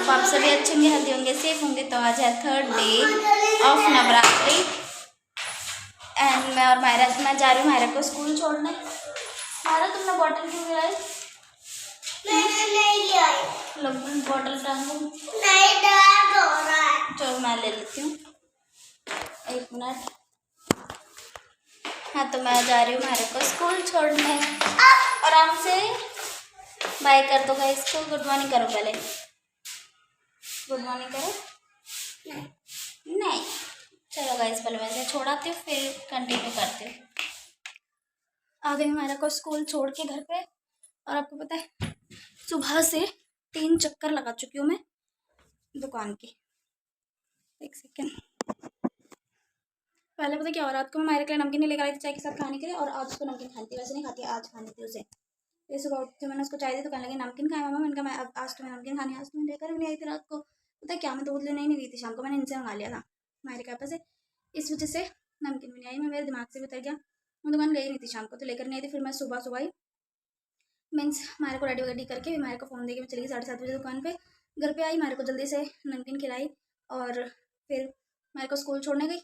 तो आप सभी अच्छे होंगे, हेल्दी होंगे, सेफ होंगे। तो आज है 3rd day of Navratri and मैं जा रही हूँ मायरा को स्कूल छोड़ने। मायरा तुमने बॉटल क्यों गिराई? मैंने नहीं लिया बॉटल टांगू नहीं, दर्द हो रहा है। चलो मैं ले लेती हूँ, 1 मिनट। हाँ तो मैं जा रही हूँ मायरा को स्कूल छोड़ने। आराम से बाय कर दो गाइस को, गुड मॉर्निंग करो, पहले गुड मॉर्निंग करो। नहीं चलो गाइस, पहले मैं इसे छोड़ाती हूँ फिर कंटिन्यू करती हूँ। आ गई मायरा को स्कूल छोड़ के घर पे। और आपको पता है सुबह से 3 चक्कर लगा चुकी हूँ मैं दुकान की। 1 सेकेंड। पहले पता क्या हो, रात को मैं मायरा के लिए नमकीन नहीं लेकर आई थी चाय के साथ खाने के लिए, और आज उसको नमकीन खाती, वैसे नहीं खाती, आज खानी थी उसे। फिर सुबह उठ के मैंने उसको चाय दी तो कहने लगी नमकीन खाए मम्मा। मैंने कहा मैं अब आज तो मैं नमकीन खानी, आज तो मैं लेकर भी नहीं आई थी रात को। पता है क्या, मैं दूध लेने ही नहीं गई थी शाम को, मैंने इनसे मंगा लिया था मायरे के पास से, इस वजह से नमकीन भी नहीं आई। मैं मेरे दिमाग से भी उतर गया, मैं दुकान गई नहीं थी शाम को तो लेकर नहीं आई थी। फिर मैं सुबह सुबह ही मीन्स मायरे को रेडी वगैरह करके फिर मायरे को फ़ोन देके मैं चली गई 7:30 बजे दुकान पे। घर पे आई, मायरे को जल्दी से नमकीन खिलाई और फिर मायरे को स्कूल छोड़ने गई।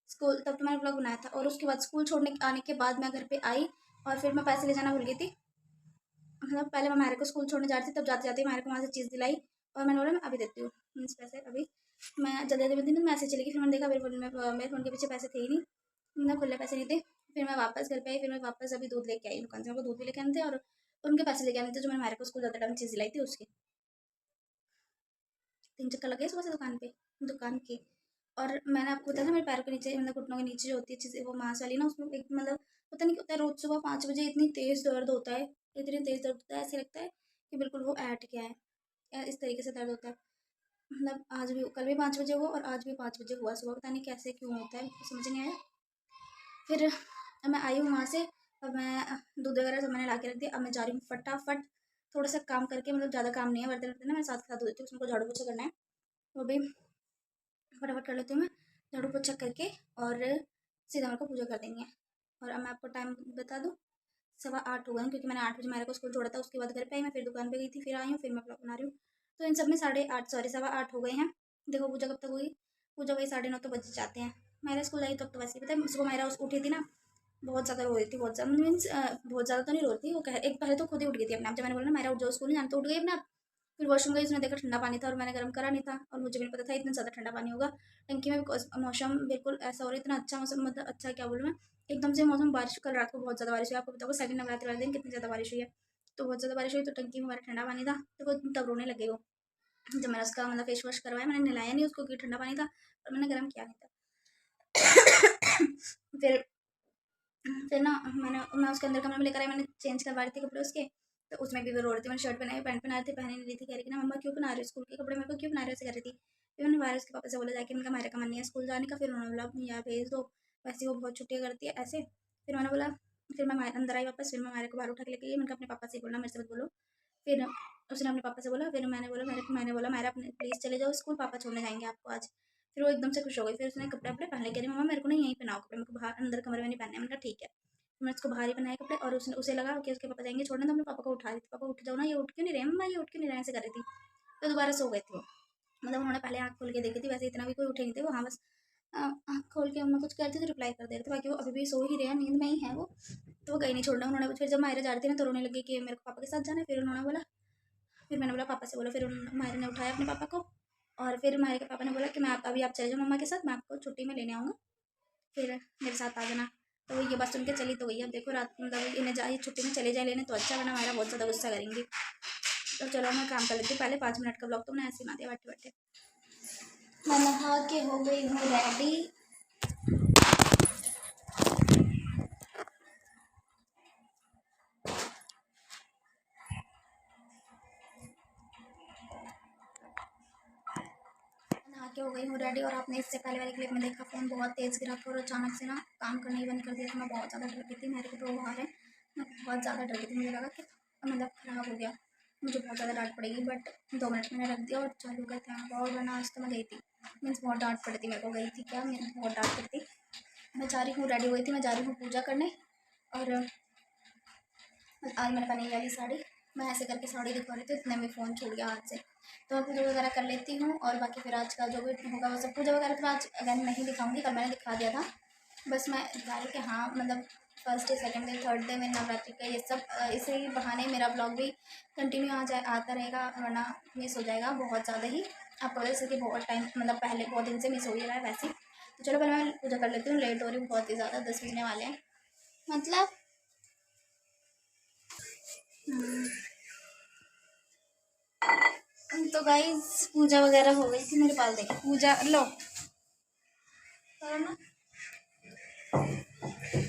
स्कूल तब तो मैंने ब्लॉग बनाया था, और उसके बाद स्कूल छोड़ने आने के बाद मैं घर पे आई और फिर मैं पैसे ले जाना भूल गई थी। मतलब पहले मैं मायरे को स्कूल छोड़ने जा रही थी, तब जाते जाते मायरे को वहाँ से चीज़ दिलाई और मैंने बोला मैं अभी देती हूँ मीन्स पैसे अभी। मैं जल्दी जल्दी में थी, मैं ऐसे चली गई। फिर मैंने देखा मेरे फ़ोन के पीछे पैसे थे ही नहीं, मतलब खुले पैसे नहीं थे। फिर मैं वापस घर पे आई, फिर मैं वापस अभी दूध लेके आई दुकान से। मेरे को दूध भी लेके आने थे और उनके पैसे लेके आने थे जो मैंने मायरे को स्कूल जाते टाइम चीज़ दिलाई थी उसके। 3 चक्कर लगे सुबह से दुकान के। और मैंने आपको बताया था मेरे पैरों के नीचे, मतलब घुटनों के नीचे जो होती है चीज़ें, वो मांस वाली ना, उसमें एक मतलब पता नहीं क्या होता है, रोज़ सुबह 5 बजे इतनी तेज़ दर्द होता है, इतनी तेज़ दर्द होता है, ऐसे लगता है कि बिल्कुल वो ऐंठ गया है, इस तरीके से दर्द होता है। मतलब आज भी, कल भी 5 बजे हुआ और आज भी 5 बजे हुआ सुबह, पता नहीं कैसे क्यों होता है, समझ नहीं आया। फिर मैं आई हूँ वहाँ से, अब मैं दूध वगैरह सब मैंने ला के रख दिया। अब मैं जा रही हूँ फटाफट थोड़ा सा काम करके, मतलब ज़्यादा काम नहीं है, बर्तन वर्तन ना मैं साथ के साथ धो देती हूँ, उसमें को झाड़ू पोछा करना है वो भी फटाफट कर लेती हूँ मैं, झाड़ू पोछा करके और सीधा मेरे को पूजा कर देंगे। और अब मैं आपको टाइम बता दूँ, 7:15 हो गए हैं, क्योंकि मैंने 8 बजे मेरे को स्कूल छोड़ा था। उसके बाद घर पे आई मैं, फिर दुकान पे गई थी, फिर आई हूँ, फिर मैं ब्लॉग बना रही हूँ। तो इन सब में 8:30 सॉरी 8:15 हो गए हैं। देखो पूजा कब तक हुई, पूजा वही 9:30 तो बज जाते हैं। मेरा स्कूल आई तब तो वैसे ही पता है, सुबह मेरा उठी थी ना, बहुत ज़्यादा रो रही थी, बहुत ज़्यादा मीन्स बहुत ज़्यादा तो नहीं रो रही थी वो, एक पहले तो खुद ही उठ गई थी अपने आप, जब मैंने बोला ना मेरा उठ जाओ स्कूल नहीं जाना, तो उठ गई अपने आप। फिर वॉशरूम गई, उसने देखा ठंडा पानी था और मैंने गर्म करा नहीं था, और मुझे भी नहीं पता था इतना ज़्यादा ठंडा पानी होगा टंकी में, बिकॉज मौसम बिल्कुल ऐसा हो रहा है, इतना अच्छा मौसम, मतलब अच्छा क्या बोलूँ मैं, एकदम से मौसम बारिश, कल रात को बहुत ज़्यादा बारिश हुई, आपको बताऊँ 2nd नवरात्रि वाले दिन कितनी ज़्यादा बारिश हुई है। तो बहुत ज़्यादा बारिश हुई तो टंकी में हमारा ठंडा पानी था, तो वो तब रोने लगे वो, जब मैंने उसका मतलब फेस वॉश करवाया, मैंने नहलाया नहीं उसको क्योंकि ठंडा पानी था और मैंने गर्म किया नहीं था। फिर ना मैं उसके अंदर कमरे में लेकर आई, मैंने चेंज करवा रही थी कपड़े उसके, तो उसमें भी वो रो रही थी। मैंने शर्ट पहनाई, पैंट पहना रही थी, पहन नहीं रही थी, कह रही कि ना मम्मा क्यों पहना रही हो स्कूल के कपड़े, मेरे को क्यों पहना रही हो, ऐसे कर रही थी। फिर मैंने बाहर उसके पापा से बोला जाके, उनका मेरे का मन नहीं है स्कूल जाने का, फिर उन्होंने बोला यार भेज दो, वैसे वो बहुत छुट्टियाँ करती है ऐसे। फिर मैंने बोला, फिर मैं अंदर आई वापस, फिर मैं मेरे को बाहर उठा के लेके गई, मैंने अपने पापा से बोला मेरे से मत बोलो। फिर उसने अपने पापा से बोला, फिर मैंने बोला मेरा अपने प्लीज़ चले जाओ स्कूल, पापा छोड़ने जाएंगे आपको आज। फिर वो एकदम से खुश हो गई, फिर उसने कपड़े अपने पहन ले, कह रही मम्मा मेरे को नहीं यहीं पहनाओ कपड़े, मेरे को बाहर अंदर कमरे में नहीं पहनने। मैंने कहा ठीक है। मैं उसको बाहर ही पहनाए कपड़े, और उसने उसे लगा कि उसके पापा जाएंगे छोड़ने, तो अपने पापा को उठा रही थी, पापा उठ जाओ ना, ये उठ क्यों नहीं रहे मम्मा, ये उठ क्यों नहीं रहे, ऐसे कर रही थी। तो दोबारा सो गए थे वो, मतलब उन्होंने पहले आँख खोल के देखी थी, वैसे इतना भी कोई उठे नहीं थे वो, हाँ बस आँख खोल के उन्होंने कुछ करते थे, रिप्लाई कर दे रहे थे, बाकी वो अभी भी सो ही रहे हैं, नींद में ही है वो। तो वो गई नहीं छोड़ना उन्होंने। फिर जब मायरा जा रही थी ना तो रोने लगी कि मेरे को पापा के साथ जाना है, फिर उन्होंने बोला, फिर मैंने बोला पापा से बोला, फिर मायरा ने उठाया अपने पापा को, और फिर मायरा के पापा ने बोला कि मैं अभी आप चले जाओ मम्मा के साथ, मैं आपको छुट्टी में लेने आऊँगा, फिर मेरे साथ आ जाना। तो ये बात सुन के चली, तो वही अब देखो रात मतलब इन्हें जाए छुट्टी में चले जाए लेने तो अच्छा, वरना हमारा बहुत ज़्यादा गुस्सा करेंगे। तो चलो मैं काम कर लेती हूँ पहले, 5 मिनट का ब्लॉग तो मैंने ऐसे बना दिया बैठे बैठे। मैं नहा के हो गई हूँ रेडी। नहा के हो गई हूँ रेडी, और आपने इससे पहले वाली क्लिप में देखा फ़ोन बहुत तेज़ गिरा था और अचानक से ना काम करना ही बंद कर दिया, तो मैं बहुत ज़्यादा डर गई थी। मेरे को तो बाहर है, मैं बहुत ज़्यादा डर गई थी, मुझे लगा कि मतलब ख़राब हो गया, मुझे बहुत ज़्यादा डांट पड़ेगी, बट 2 मिनट मैंने रख दिया और चालू कर था। और वरना आज तो मैं गई थी, मीन्स बहुत डांट पड़ी थी मेरे को, गई थी क्या, मेरे बहुत डांट पड़ी थी। मैं जा रही हूँ, रेडी हो गई थी, मैं जा रही हूँ पूजा करने। और आज मैंने पहनी वाली साड़ी, मैं ऐसे करके साड़ी दिखा रही थी, इतने में फ़ोन छूट गया हाथ से। तो मैं पूजा वगैरह कर लेती हूँ और बाकी फिर आज का जो भी होगा वो सब पूजा वगैरह तो मैं आज अगेन नहीं दिखाऊंगी, कल मैंने दिखा दिया था। बस मैं दिखा रही कि हाँ मतलब first day, second day, third day में नवरात्रि का ये सब इसी बहाने मेरा ब्लॉग भी कंटिन्यू आता रहेगा, वरना मिस हो जाएगा बहुत ज़्यादा ही। आपको वजह से कि बहुत टाइम मतलब पहले बहुत दिन से मिस हो ही रहा है वैसे ही। तो चलो पहले मैं पूजा कर लेती हूँ, लेट हो रही हूँ बहुत ही ज़्यादा, 10 बजने वाले हैं मतलब। तो गाइज पूजा वगैरह हो गई थी, मेरे पास देखिए पूजा लो करो ना।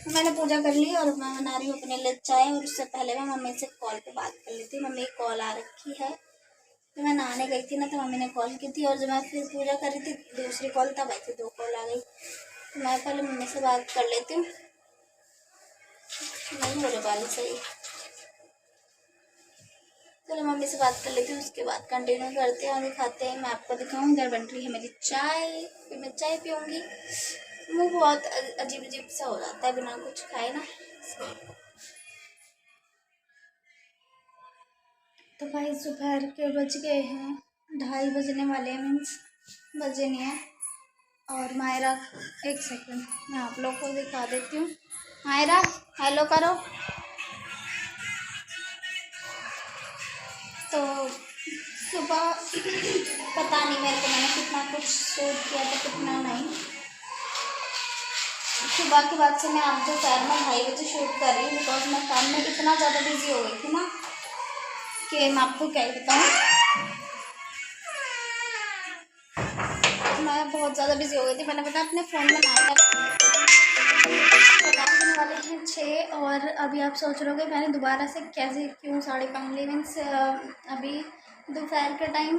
मैंने पूजा कर ली और मैं बना रही हूँ अपने लिए चाय, और उससे पहले मैं मम्मी से कॉल पे बात कर ली थी। मम्मी की कॉल आ रखी है, तो मैं नहाने गई थी ना, तो मम्मी ने कॉल की थी, और जब मैं फिर पूजा कर रही थी दूसरी कॉल तब आई थी, 2 कॉल आ गई। तो मैं पहले मम्मी से बात कर लेती हूँ। नहीं हो रहे बाल सही, चलो मम्मी से बात कर लेती हूँ, उसके बाद कंटिन्यू करते हैं और दिखाते हैं। मैं आपको दिखाऊँ, इधर बन रही है मेरी चाय, फिर मैं चाय पीऊँगी। मुँह बहुत अजीब अजीब सा हो जाता है बिना कुछ खाए ना। तो भाई दोपहर के बज गए हैं, 2:30 बजने वाले हैं, मीन्स बजे नहीं है। और मायरा, एक सेकंड मैं आप लोग को दिखा देती हूँ। मायरा हेलो करो। तो सुबह पता नहीं मेरे को मैंने कितना कुछ शूट किया था कितना नहीं। सुबह के बाद से मैं आप दोपहर में 2:30 बजे शूट कर रही हूँ, बिकॉज मैं काम में इतना ज़्यादा बिजी हो गई थी ना कि मैं आपको क्या ही बताऊँ। मैं बहुत ज़्यादा बिजी हो गई थी, मैंने पता अपने फ़ोन में नाटक वाले हैं 6, और अभी आप सोच रहे हो मैंने दोबारा से कैसे क्यों साड़ी पहन ली। मीन्स अभी दोपहर का टाइम,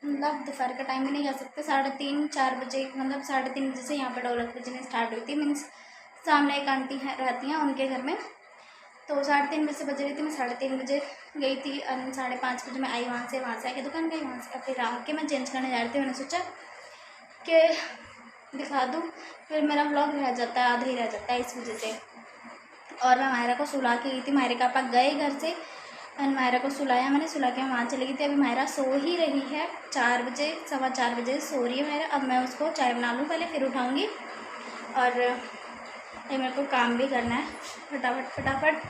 मतलब दोपहर का टाइम भी नहीं कह सकते, 3:30-4 बजे, मतलब 3:30 बजे से यहाँ पर ढोलक बजनी स्टार्ट हुई थी। मीन्स सामने एक आंटी हैं रहती हैं उनके घर में, तो 3:30 बजे से बज रही थी। मैं 3:30 बजे गई थी, 5:30 बजे मैं आई वहाँ से आके दुकान गई, वहाँ से फिर आके मैं चेंज करने जा रही थी। मैंने सोचा कि दिखा दूँ, फिर मेरा ब्लॉग रह जाता है, आधा ही रह जाता है इस वजह से। और मैं मायरा को सुला के गई थी, मायरे के पापा गए घर से, एंड मायरा को सुलाया मैंने, सुला के मैं वहाँ चली गई थी। अभी मायरा सो ही रही है, 4 बजे 4:15 बजे सो रही है मायरा। अब मैं उसको चाय बना लूँ पहले, फिर उठाऊँगी। और ये मेरे को काम भी करना है, फटाफट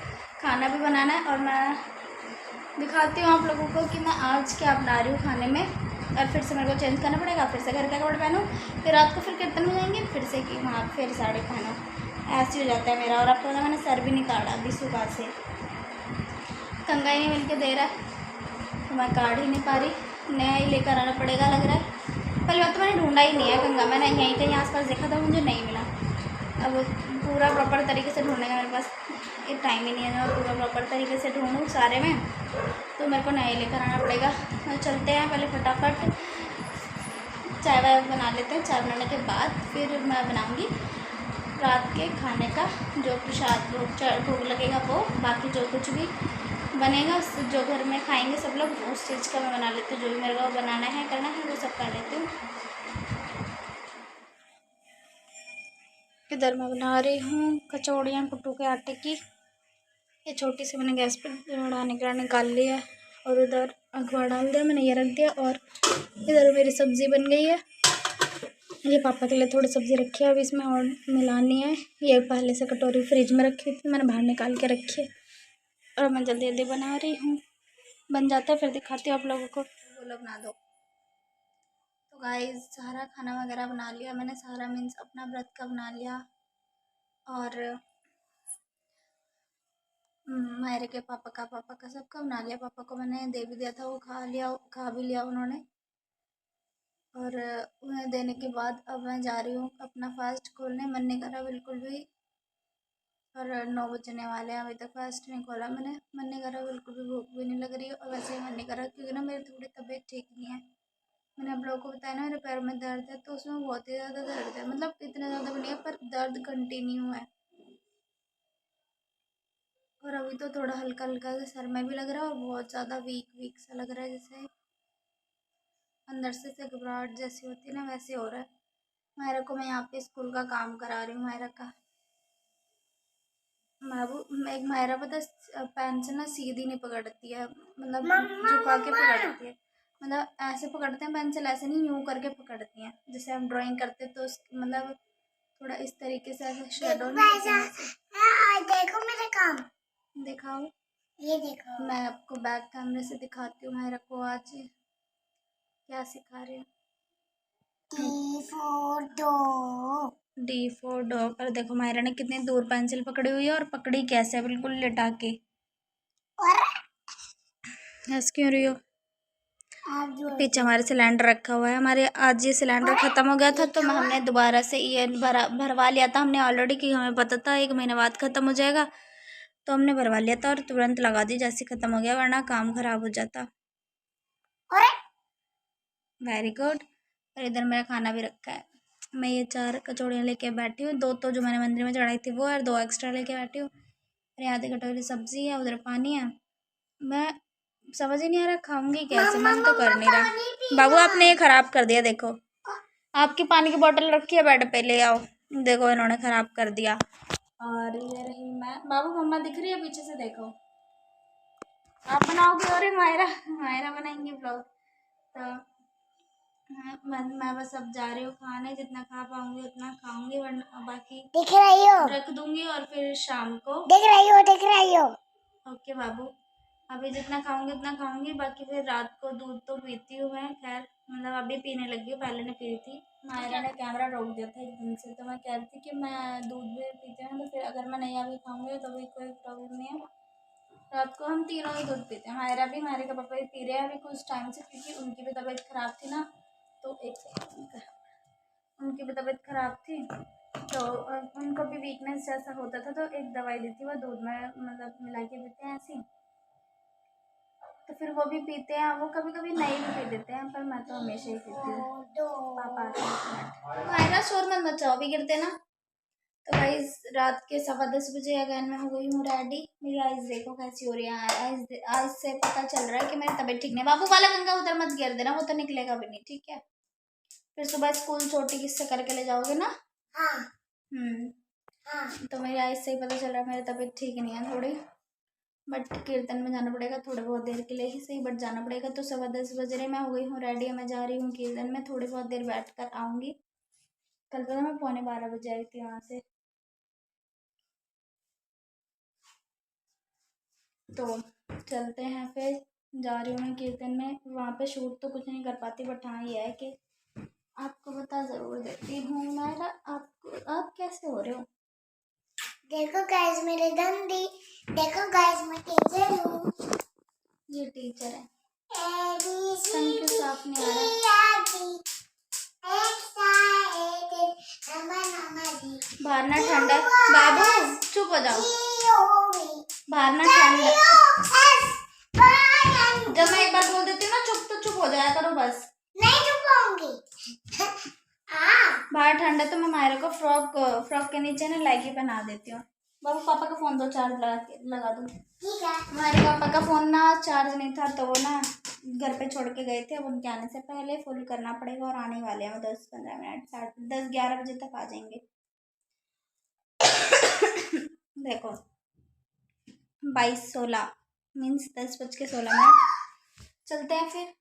खाना भी बनाना है। और मैं दिखाती हूँ आप लोगों को कि मैं आज क्या बना रही हूँ खाने में। और फिर से मेरे को चेंज करना पड़ेगा, फिर से घर का कपड़े पहनूँ, फिर रात को फिर कीर्तन में जाएंगे, फिर से कि वहाँ फिर साड़ी पहनो, ऐसे हो जाता है मेरा। और आपको पता मैंने सर भी नहीं काटा अभी सुबह से, कंगा ही नहीं मिल के दे रहा है, तो मैं काट ही नहीं पा रही, नया ही लेकर आना पड़ेगा लग रहा है। पहले बात तो मैंने ढूंढा ही नहीं है कंगा, मैंने यहीं कहीं आसपास देखा था, मुझे नहीं मिला। अब पूरा प्रॉपर तरीके से ढूंढने का मेरे पास टाइम ही नहीं है, मैं पूरा प्रॉपर तरीके से ढूंढूँ सारे में, तो मेरे को नया लेकर आना पड़ेगा। तो चलते हैं, पहले फटाफट चाय वाय बना लेते हैं, चाय बनाने के बाद फिर मैं बनाऊँगी रात के खाने का जो प्रसाद भोग लगेगा वो, बाकी जो कुछ भी बनेगा जो घर में खाएंगे सब लोग उस चीज़ का मैं बना लेती हूँ, जो भी मेरे को बनाना है करना है वो सब कर लेती हूँ। इधर मैं बना रही हूँ कचौड़ियाँ कुट्टू के आटे की। ये छोटी सी मैंने गैस पर उड़ाने के निकाल लिया है, और उधर अखबार डाल दिया मैंने, ये रख दिया। और इधर मेरी सब्ज़ी बन गई है, ये पापा के लिए थोड़ी सब्ज़ी रखी है, अब इसमें और मिलानी है। ये पहले से कटोरी फ्रिज में रखी थी, मैंने बाहर निकाल के रखी है, और मैं जल्दी जल्दी बना रही हूँ। बन जाता है फिर दिखाती हूँ आप लोगों को, बोलो बना दो। तो गाइस सारा खाना वगैरह बना लिया मैंने, सारा मीन्स अपना व्रत का बना लिया। और मायरे के पापा का सबका बना लिया। पापा को मैंने दे भी दिया था, वो खा भी लिया उन्होंने। और उन्हें देने के बाद अब मैं जा रही हूँ अपना फास्ट खोलने, मन नहीं कर रहा बिल्कुल भी। और 9 बजने वाले हैं, अभी तक फास्ट नहीं खोला मैंने, मन नहीं कर रहा बिल्कुल भी, भूख भी नहीं लग रही है। और वैसे ही मन नहीं कर रहा क्योंकि ना मेरी थोड़ी तबीयत ठीक नहीं है। मैंने आप लोगों को बताया ना मेरे पैर में दर्द है, तो उसमें बहुत ही ज़्यादा दर्द है, मतलब इतना ज़्यादा भी नहीं है पर दर्द कंटिन्यू है। और अभी तो थोड़ा हल्का हल्का सर में भी लग रहा है, और बहुत ज़्यादा वीक वीक सा लग रहा है, जैसे अंदर से घबराहट जैसी होती है ना, वैसे हो रहा है। मायरा को मैं यहाँ पे स्कूल का काम करा रही हूँ, मायरा का एक मायरा पता है, पेन से ना सीधी नहीं पकड़ती है, मतलब झुका के पकड़ती है। मतलब ऐसे पकड़ते हैं पेंसिल, ऐसे नहीं, यूं करके पकड़ती हैं। जैसे हम ड्राइंग करते तो मतलब थोड़ा इस तरीके से ऐसे शेडो नहीं करते हैं ऐसे। देखो मेरा काम, दिखाओ। ये देखो। मैं आपको बैक कैमरे से दिखाती हूँ मायरा को आज क्या सिखा रही हूँ। D for dog. और देखो मायरा ने कितनी दूर पेंसिल पकड़ी हुई है और पकड़ी कैसे, बिल्कुल लिटा के। हंस क्यों रही हो? पीछे हमारे सिलेंडर रखा हुआ है। हमारे आज ये सिलेंडर ख़त्म हो गया था तो हमने दोबारा से ये भरवा लिया था। हमने ऑलरेडी, कि हमें पता था 1 महीने बाद ख़त्म हो जाएगा, तो हमने भरवा लिया था और तुरंत लगा दी जैसे ख़त्म हो गया, वरना काम ख़राब हो जाता। Very good. और इधर मेरा खाना भी रखा है। मैं ये 4 कचौड़ियाँ लेके बैठी हूँ, 2 तो जो मैंने मंदिर में चढ़ाई थी वो, और 2 एक्स्ट्रा लेके बैठी हूँ। और यहाँ आधे कटोरी सब्जी है, उधर पानी है। मैं समझ ही नहीं आ रहा खाऊंगी कैसे, मन तो कर नहीं रहा। बाबू आपने ये खराब कर दिया, देखो आपकी पानी की बोतल रखी है बेड पे, ले आओ। देखो इन्होंने खराब कर दिया। और ये रही मैं। बाबू मम्मा दिख रही है पीछे से, देखो आप बनाओगे। अरे मायरा मायरा बनाएंगे ब्लॉग। तो मैं बस अब जा रही हूँ खाने, जितना खा पाऊंगी उतना खाऊंगी, वरना बाकी दिख रही हो, रख दूंगी और फिर शाम को। दिख रही हो। ओके बाबू, अभी जितना खाऊंगी उतना खाऊंगी, बाकी फिर रात को दूध तो पीती हूँ मैं। खैर मतलब अभी पीने लगी हूँ, पहले नहीं पी थी। मायरा ने कैमरा रोक दिया था एकदम से, तो मैं कह रही थी कि मैं दूध भी पीती हूँ, तो फिर अगर मैं नहीं अभी खाऊंगी तो भी कोई प्रॉब्लम नहीं है। रात को हम तीनों ही दूध पीते हैं। मायरा भी, मायरे का पापा भी पी रहे हैं अभी कुछ टाइम से, क्योंकि उनकी भी तबीयत खराब थी ना। तो एक सेकंड, उनकी भी तबीयत खराब थी, तो उनको भी वीकनेस जैसा होता था, तो एक दवाई दी थी वो दूध में मतलब मिला के देते हैं ऐसी। तो फिर वो भी पीते हैं, वो कभी कभी नहीं भी पी देते हैं, पर मैं तो हमेशा ही पीती हूँ। पापा आते हैं। मायरा शोर मत मचाओ, भी गिरते ना। तो गाइस रात के 10:15 बजे अगेन मैं हो गई हूँ रेडी। मेरी आइज़ देखो कैसी हो रही है। आइज़ से पता चल रहा है कि मेरी तबीयत ठीक नहीं है। बाबू वाला गंगा उधर मत गिर देना, वो तो निकलेगा भी नहीं, ठीक है। फिर सुबह स्कूल छोटी किससे करके ले जाओगे ना। हाँ। तो मेरी आइज़ से ही पता चल रहा है मेरी तबीयत ठीक नहीं है थोड़ी। बट कीर्तन में जाना पड़ेगा, थोड़े बहुत देर के लिए ही सही, बट जाना पड़ेगा। तो 10:15 बज रहे, मैं हो गई हूँ रेडी। मैं जा रही हूँ कीर्तन में, थोड़ी बहुत देर बैठ कर आऊँगी। कल पता मैं 11:15 बजे आई थी वहाँ से। तो चलते हैं फिर, जा रही हूँ मैं कीर्तन में। वहाँ पे शूट तो कुछ नहीं कर पाती, बट हाँ ये है कि आपको बता ज़रूर देती हूँ। मेरा आप कैसे हो रहे हो? देखो गाइस मेरे दंदी, देखो गाइस मैं टीचर हूँ। ये टीचर है। थैंक यू, साफ नहीं आ रहा। बाहर ना ठंडा है। बाबू चुप हो जाओ, बाहर ना ठंडा। जब मैं एक बार बोल देती हूँ ना चुप, तो चुप हो जाया करो बस। नहीं चुप होंगी। बाहर ठंडा, तो मैं मायरा को फ्रॉक के नीचे ना लेगी पहना देती हूँ। बाबू पापा का फोन दो, चार्ज लगा दूँ। ठीक है। हमारे पापा का फोन ना चार्ज नहीं था, तो वो ना घर पे छोड़ के गए थे। अब उनके आने से पहले फुल करना पड़ेगा, और आने वाले हैं 10-15 मिनट, 10-11 बजे तक आ जाएंगे। देखो 22:16 मीन्स 10:16। चलते हैं फिर।